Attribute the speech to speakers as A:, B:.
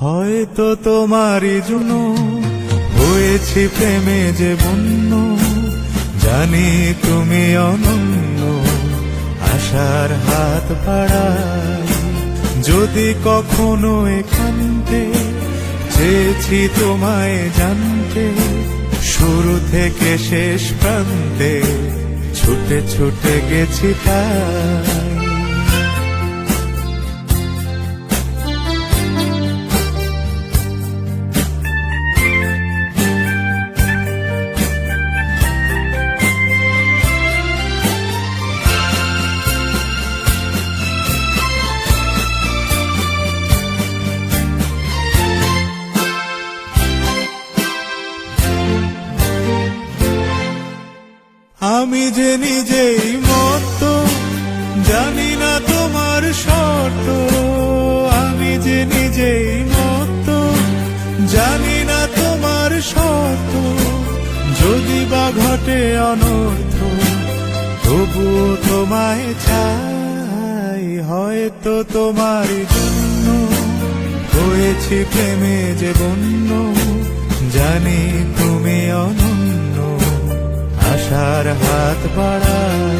A: হয়তো তোমারই জন্য হয়েছি প্রেমে যে বন্য, জানি তুমি অনন্য, আশার হাত বাড়াই। যদি কখনো একান্তে চেয়েছি তোমায় জানতে, শুরু থেকে শেষ প্রান্তে ছুটে ছুটে গেছি তাই। আমি যে নিজেই মত, জানি না তোমার শর্ত। আমি যে নিজেই মত, জানি না তোমার শর্ত। যদি বা ঘটে অনর্থ, তবুও তোমায় চাই। হয়তো তোমার জন্য হয়েছি প্রেমে যে বন্য, জানি তুমি অনন্য, আশার হাত বাড়াই।